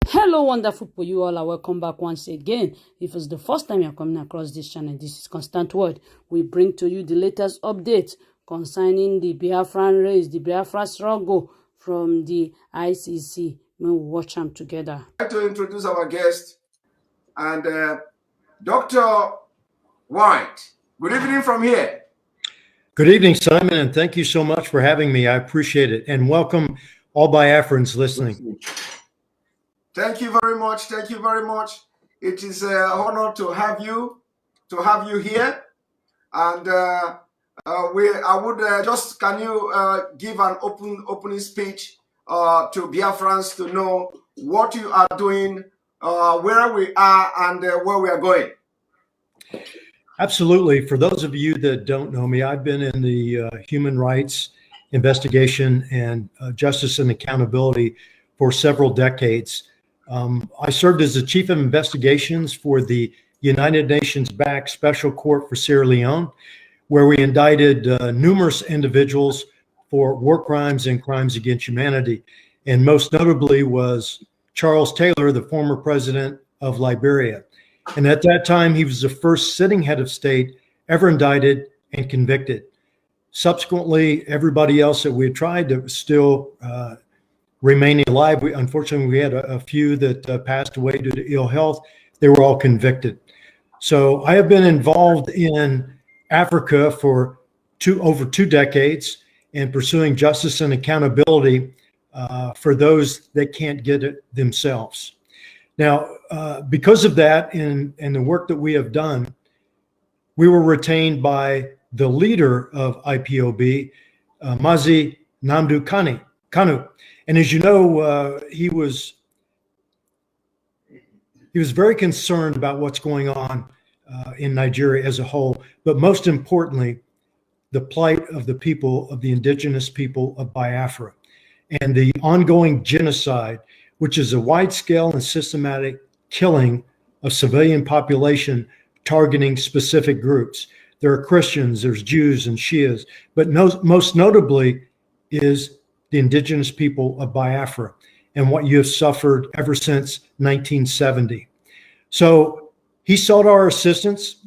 Hello, wonderful people. You all are welcome back once again. If it's the first time you're coming across this channel, this is Constant Word. We bring to you the latest updates concerning the Biafran race, the Biafra struggle from the ICC. May we watch them together. I'd like to introduce our guest and Dr. White. Good evening from here. Good evening, Simon, and thank you so much for having me. I appreciate it. And welcome all Biafrans listening. Thank you very much. Thank you very much. It is an honor to have you here. And can you give an opening speech to Biafrans to know what you are doing, where we are, and where we are going? Absolutely. For those of you that don't know me, I've been in the human rights investigation and justice and accountability for several decades. I served as the chief of investigations for the United Nations-backed Special Court for Sierra Leone, where we indicted numerous individuals for war crimes and crimes against humanity. And most notably was Charles Taylor, the former president of Liberia. And at that time, he was the first sitting head of state ever indicted and convicted. Subsequently, everybody else that we had tried that was still remaining alive, unfortunately, we had a few that passed away due to ill health. They were all convicted. So I have been involved in Africa for over two decades and pursuing justice and accountability for those that can't get it themselves. Now, because of that and the work that we have done, we were retained by the leader of IPOB, Mazi Nnamdi Kanu. And as you know, he was very concerned about what's going on in Nigeria as a whole, but most importantly, the plight of the people, of the indigenous people of Biafra, and the ongoing genocide, which is a wide-scale and systematic killing of civilian population targeting specific groups. There are Christians, there's Jews and Shias, but most notably is the indigenous people of Biafra and what you have suffered ever since 1970. So he sought our assistance.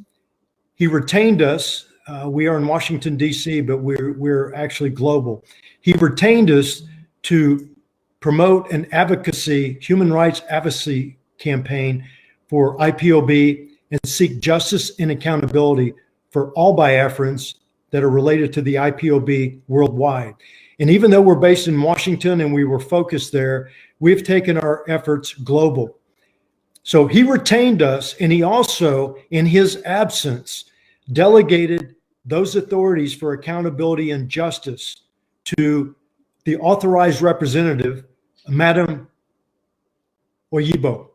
He retained us. We are in Washington, D.C., but we're actually global. He retained us to promote an human rights advocacy campaign for IPOB and seek justice and accountability for all Biafrans that are related to the IPOB worldwide. And even though we're based in Washington and we were focused there, we've taken our efforts global. So he retained us, and he also, in his absence, delegated those authorities for accountability and justice to the authorized representative, Madam Oyibo.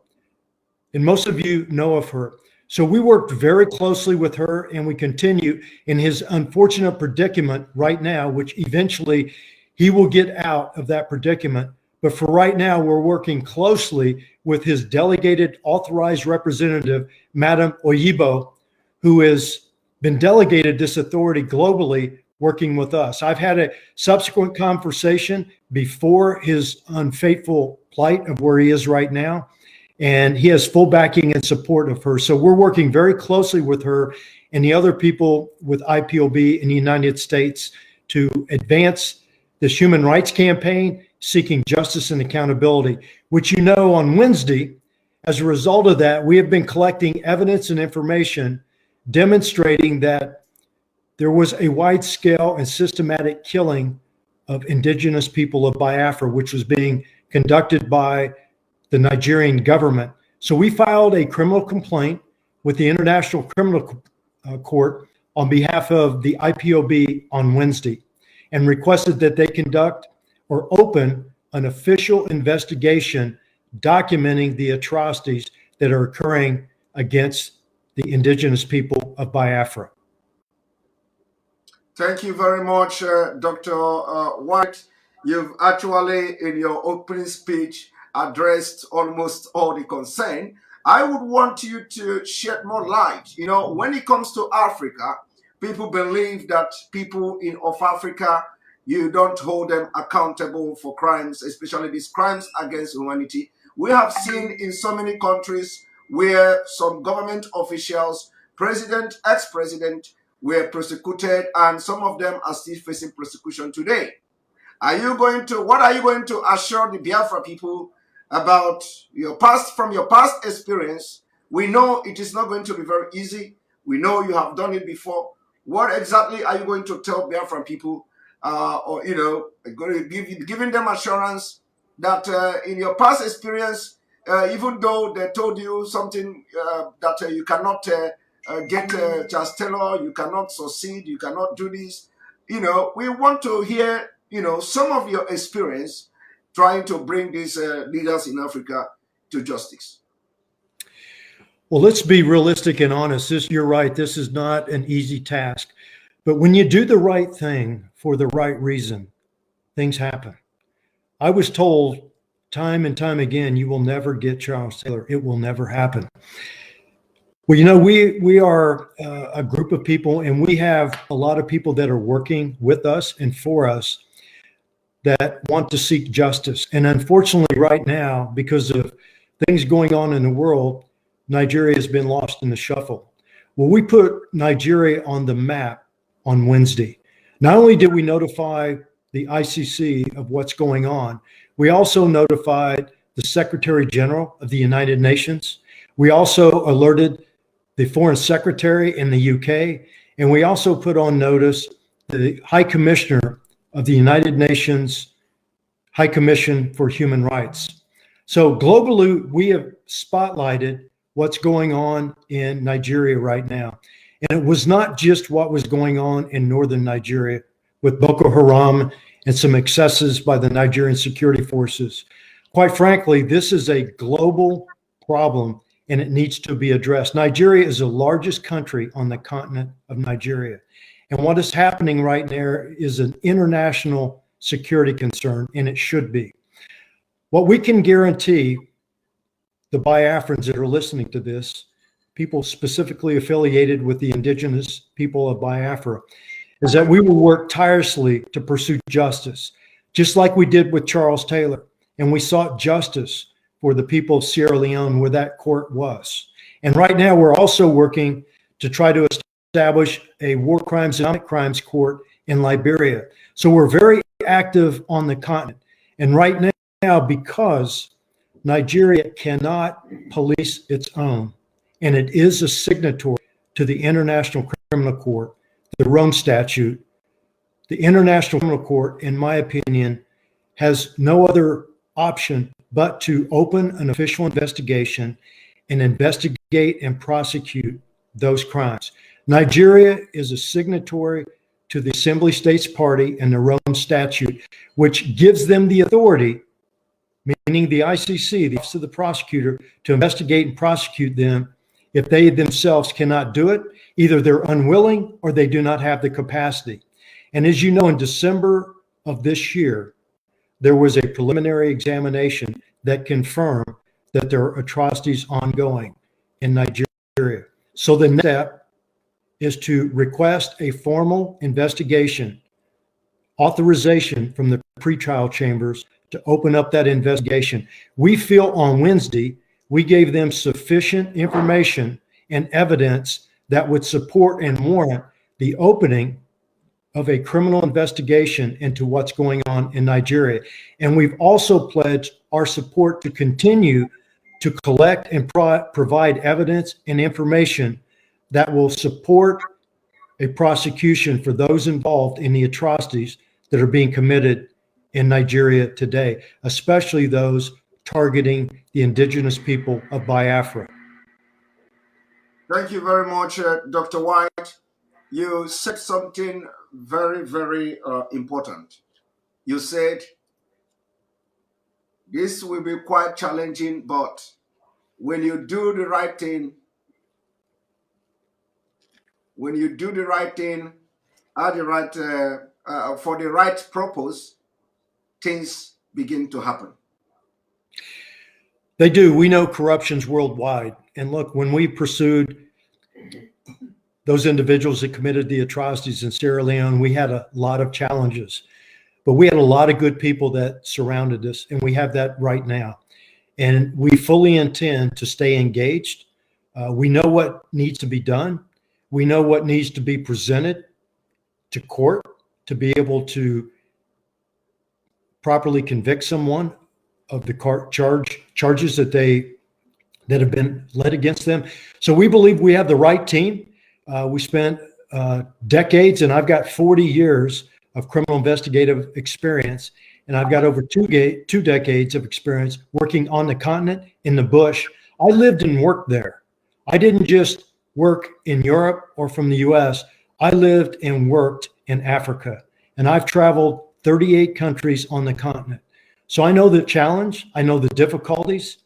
And most of you know of her. So we worked very closely with her, and we continue in his unfortunate predicament right now, which eventually he will get out of that predicament. But for right now, we're working closely with his delegated authorized representative, Madam Oyibo, who has been delegated this authority globally, working with us. I've had a subsequent conversation before his unfaithful plight of where he is right now, and he has full backing and support of her. So we're working very closely with her and the other people with IPOB in the United States to advance this human rights campaign, seeking justice and accountability, which, you know, on Wednesday, as a result of that, we have been collecting evidence and information demonstrating that there was a wide-scale and systematic killing of indigenous people of Biafra, which was being conducted by the Nigerian government. So we filed a criminal complaint with the International Criminal Court on behalf of the IPOB on Wednesday and requested that they conduct or open an official investigation documenting the atrocities that are occurring against the indigenous people of Biafra. Thank you very much, Dr. White. You've actually, in your opening speech, addressed almost all the concern. I would want you to shed more light. You know, when it comes to Africa, people believe that people of Africa, you don't hold them accountable for crimes, especially these crimes against humanity. We have seen in so many countries where some government officials, president, ex-president, were persecuted, and some of them are still facing persecution today. What are you going to assure the Biafra people about from your past experience? We know it is not going to be very easy. We know you have done it before. What exactly are you going to tell Biafran people, giving them assurance that in your past experience, even though they told you something that you cannot get Charles Taylor, you cannot succeed, you cannot do this, we want to hear some of your experience trying to bring these leaders in Africa to justice. Well, let's be realistic and honest. You're right. This is not an easy task. But when you do the right thing for the right reason, things happen. I was told time and time again, you will never get Charles Taylor. It will never happen. Well, we are a group of people, and we have a lot of people that are working with us and for us that want to seek justice. And unfortunately, right now, because of things going on in the world, Nigeria has been lost in the shuffle. Well, we put Nigeria on the map on Wednesday. Not only did we notify the ICC of what's going on, we also notified the Secretary General of the United Nations. We also alerted the Foreign Secretary in the UK, and we also put on notice the High Commissioner of the United Nations High Commission for Human Rights. So globally, we have spotlighted what's going on in Nigeria right now. And it was not just what was going on in northern Nigeria with Boko Haram and some excesses by the Nigerian security forces. Quite frankly, this is a global problem and it needs to be addressed. Nigeria is the largest country on the continent of Nigeria. And what is happening right there is an international security concern, and it should be. What we can guarantee the Biafrans that are listening to this, people specifically affiliated with the indigenous people of Biafra, is that we will work tirelessly to pursue justice, just like we did with Charles Taylor. And we sought justice for the people of Sierra Leone where that court was. And right now we're also working to try to establish a war crimes and economic crimes court in Liberia. So we're very active on the continent. And right now, because Nigeria cannot police its own, and it is a signatory to the International Criminal Court, the Rome Statute, the International Criminal Court, in my opinion, has no other option but to open an official investigation and investigate and prosecute those crimes. Nigeria is a signatory to the Assembly States Party and the Rome Statute, which gives them the authority, meaning the ICC, the Office of the Prosecutor, to investigate and prosecute them if they themselves cannot do it. Either they're unwilling or they do not have the capacity. And as you know, in December of this year, there was a preliminary examination that confirmed that there are atrocities ongoing in Nigeria. So the next step is to request a formal investigation, authorization from the pretrial chambers to open up that investigation. We feel on Wednesday, we gave them sufficient information and evidence that would support and warrant the opening of a criminal investigation into what's going on in Nigeria. And we've also pledged our support to continue to collect and provide evidence and information that will support a prosecution for those involved in the atrocities that are being committed in Nigeria today, especially those targeting the indigenous people of Biafra. Thank you very much, Dr. White. You said something very, very important. You said this will be quite challenging, but when you do the right thing, at the right for the right purpose, things begin to happen. They do. We know corruption's worldwide. And look, when we pursued those individuals that committed the atrocities in Sierra Leone, we had a lot of challenges, but we had a lot of good people that surrounded us, and we have that right now. And we fully intend to stay engaged. We know what needs to be done. We know what needs to be presented to court to be able to properly convict someone of the charges that have been led against them. So we believe we have the right team. We spent decades, and I've got 40 years of criminal investigative experience, and I've got over two decades of experience working on the continent in the bush. I lived and worked there. I didn't just work in Europe or from the US. I lived and worked in Africa, and I've traveled 38 countries on the continent. So I know the challenge, I know the difficulties,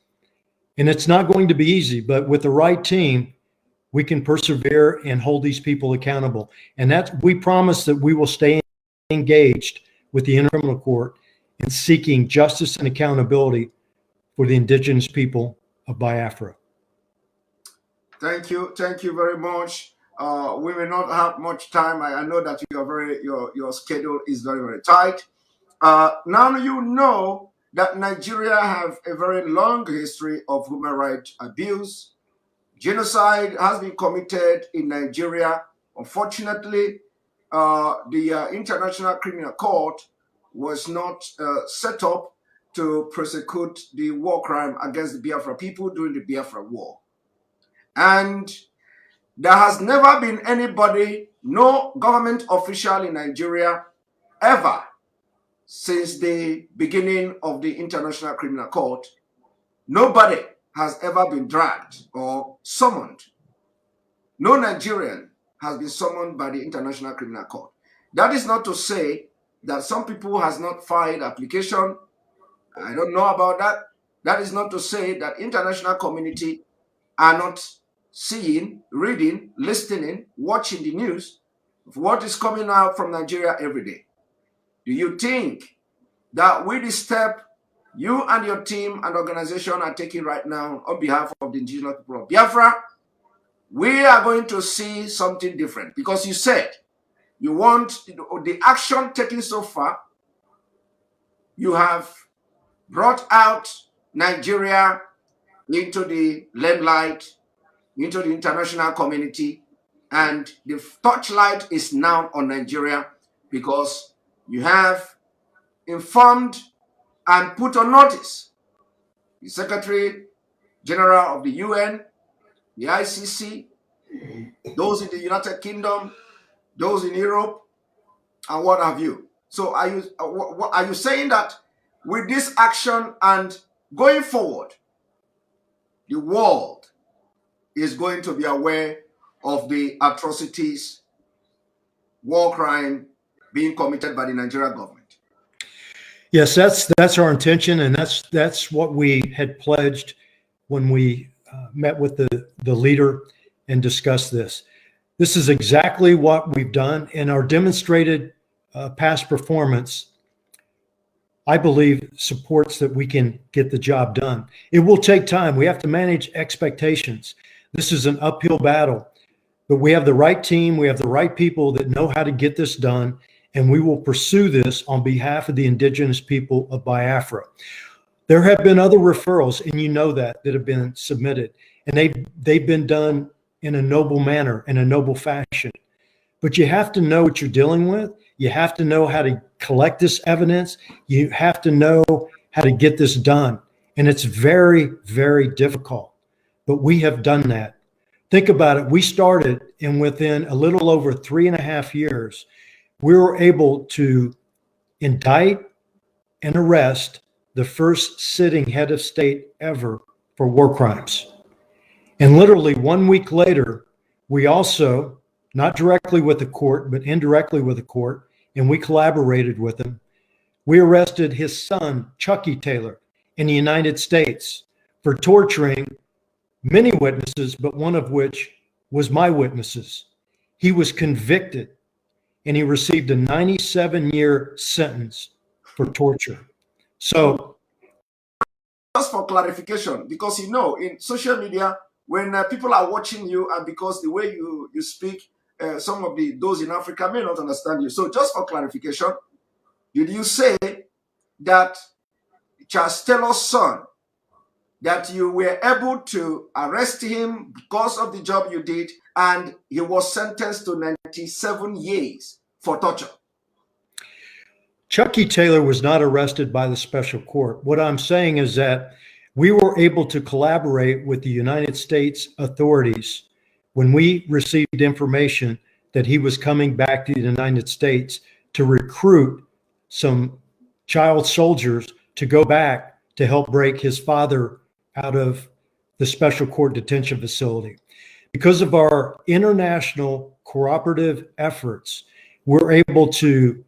and it's not going to be easy, but with the right team, we can persevere and hold these people accountable. And we promise that we will stay engaged with the Criminal Court in seeking justice and accountability for the indigenous people of Biafra. Thank you very much. We may not have much time. I know that your schedule is very, very tight. Now you know that Nigeria have a very long history of human rights abuse. Genocide has been committed in Nigeria. Unfortunately, the International Criminal Court was not set up to prosecute the war crime against the Biafra people during the Biafra War. And there has never been anybody, no government official in Nigeria, ever, since the beginning of the International Criminal Court, nobody has ever been dragged or summoned. No Nigerian has been summoned by the International Criminal Court. That is not to say that some people has not filed application. I don't know about that. That is not to say that international community are not seeing, reading, listening, watching the news of what is coming out from Nigeria every day. Do you think that with the step you and your team and organization are taking right now on behalf of the indigenous people of Biafra, we are going to see something different? Because you said you want the action taken so far, you have brought out Nigeria into the limelight, into the international community, and the torchlight is now on Nigeria because you have informed and put on notice the Secretary General of the UN, the ICC, those in the United Kingdom, those in Europe, and what have you. So are you saying that with this action and going forward, the world is going to be aware of the atrocities, war crime being committed by the Nigerian government? Yes, that's our intention, and that's what we had pledged when we met with the leader and discussed this. This is exactly what we've done, and our demonstrated past performance, I believe, supports that we can get the job done. It will take time. We have to manage expectations. This is an uphill battle, but we have the right team. We have the right people that know how to get this done, and we will pursue this on behalf of the indigenous people of Biafra. There have been other referrals, and you know that have been submitted, and they've been done in a noble manner, in a noble fashion. But you have to know what you're dealing with. You have to know how to collect this evidence. You have to know how to get this done. And it's very, very difficult. But we have done that. Think about it. We started, and within a little over 3.5 years, we were able to indict and arrest the first sitting head of state ever for war crimes. And literally 1 week later, we also, not directly with the court, but indirectly with the court, and we collaborated with him, we arrested his son, Chucky Taylor, in the United States for torturing many witnesses, but one of which was my witnesses. He was convicted, and he received a 97-year sentence for torture. So, just for clarification, because you know, in social media, when people are watching you, and because the way you speak, some of those in Africa may not understand you. So just for clarification, did you say that Charles Taylor's son that you were able to arrest him because of the job you did, and he was sentenced to 97 years for torture. Chucky Taylor was not arrested by the special court. What I'm saying is that we were able to collaborate with the United States authorities when we received information that he was coming back to the United States to recruit some child soldiers to go back to help break his father out of the special court detention facility. Because of our international cooperative efforts, we're able to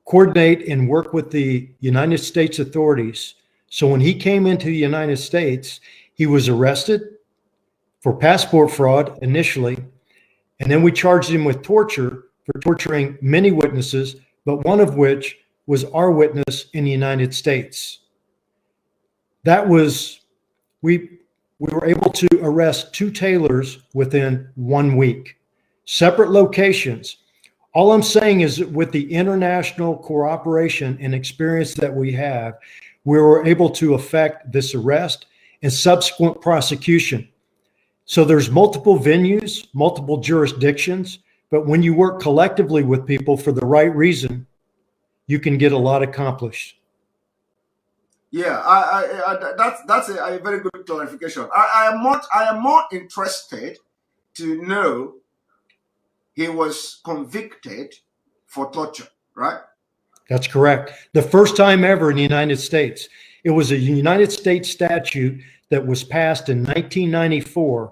coordinate and work with the United States authorities. So when he came into the United States, he was arrested for passport fraud initially, and then we charged him with torture for torturing many witnesses, but one of which was our witness in the United States. That was, we were able to arrest 2 Taylors within 1 week, separate locations. All I'm saying is that with the international cooperation and experience that we have, we were able to effect this arrest and subsequent prosecution. So there's multiple venues, multiple jurisdictions, but when you work collectively with people for the right reason, you can get a lot accomplished. Yeah, that's a very good clarification. I am more interested to know he was convicted for torture, right? That's correct. The first time ever in the United States. It was a United States statute that was passed in 1994,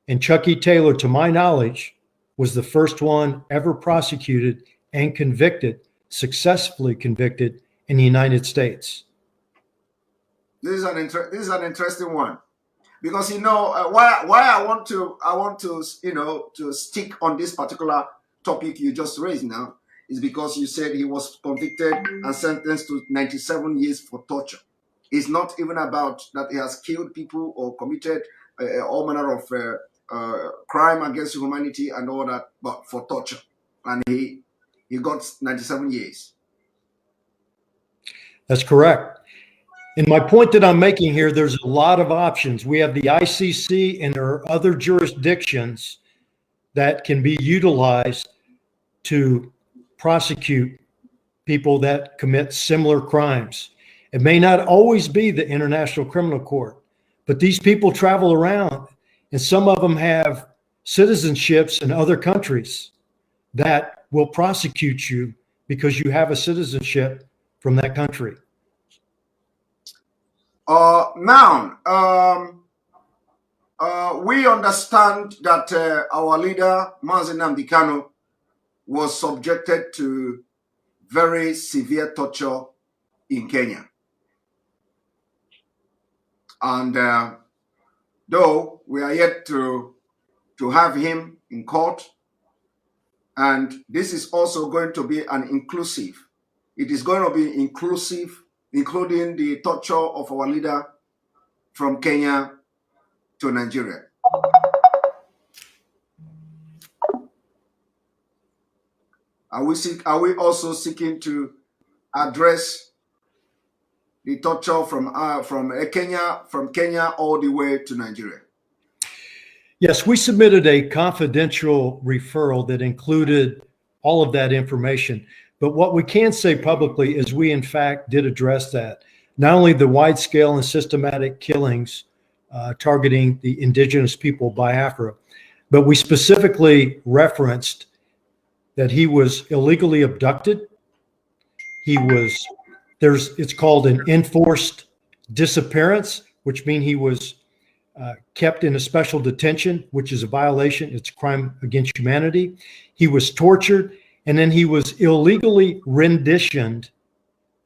and Chucky Taylor, to my knowledge, was the first one ever prosecuted and convicted, successfully convicted in the United States. This is an interesting one, because why I want to to stick on this particular topic you just raised now is because you said he was convicted and sentenced to 97 years for torture. It's not even about that he has killed people or committed all manner of crime against humanity and all that, but for torture, and he got 97 years. That's correct. And my point that I'm making here, there's a lot of options. We have the ICC, and there are other jurisdictions that can be utilized to prosecute people that commit similar crimes. It may not always be the International Criminal Court, but these people travel around, and some of them have citizenships in other countries that will prosecute you because you have a citizenship from that country. Now, we understand that our leader, Mazi Nnamdi Kanu, was subjected to very severe torture in Kenya. And though we are yet to have him in court, and this is also going to be an inclusive. It is going to be inclusive, including the torture of our leader from Kenya to Nigeria. Are we also seeking to address the torture from Kenya all the way to Nigeria? Yes, we submitted a confidential referral that included all of that information. But what we can say publicly is we, in fact, did address that. Not only the wide-scale and systematic killings targeting the indigenous people Biafra, but we specifically referenced that he was illegally abducted. It's called an enforced disappearance, which means he was kept in a special detention, which is a violation. It's a crime against humanity. He was tortured, and then he was illegally renditioned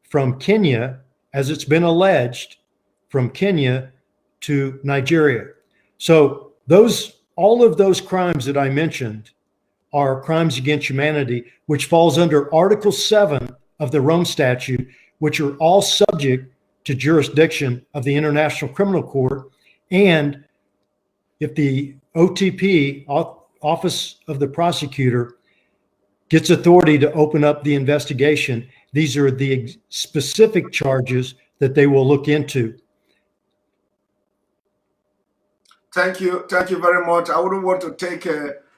from Kenya, as it's been alleged, from Kenya to Nigeria. So all of those crimes that I mentioned are crimes against humanity, which falls under Article 7 of the Rome Statute, which are all subject to jurisdiction of the International Criminal Court. And if the OTP, Office of the Prosecutor, gets authority to open up the investigation, these are the specific charges that they will look into. Thank you. Thank you very much. I wouldn't want to take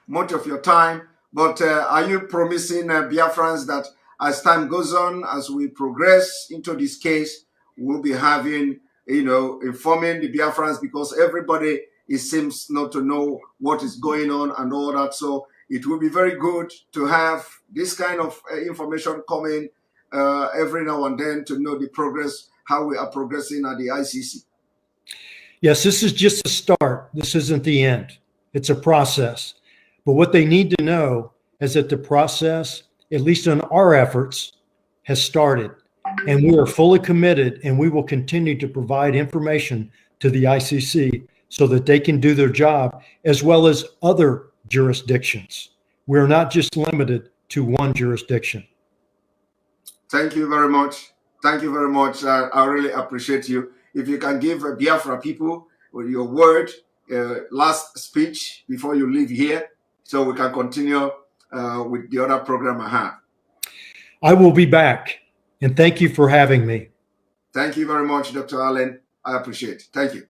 much of your time, but are you promising Biafrans that as time goes on, as we progress into this case, we'll be having, informing the Biafrans, because everybody, it seems, not to know what is going on and all that. So it will be very good to have this kind of information coming every now and then to know the progress, how we are progressing at the ICC. Yes, this is just a start. This isn't the end. It's a process. But what they need to know is that the process, at least in our efforts, has started. And we are fully committed, and we will continue to provide information to the ICC so that they can do their job, as well as other jurisdictions. We're not just limited to one jurisdiction. Thank you very much. Thank you very much. I really appreciate you. If you can give Biafra people your word, last speech before you leave here, so we can continue with the other program I have. I will be back, and thank you for having me. Thank you very much, Dr. Allen. I appreciate it. Thank you.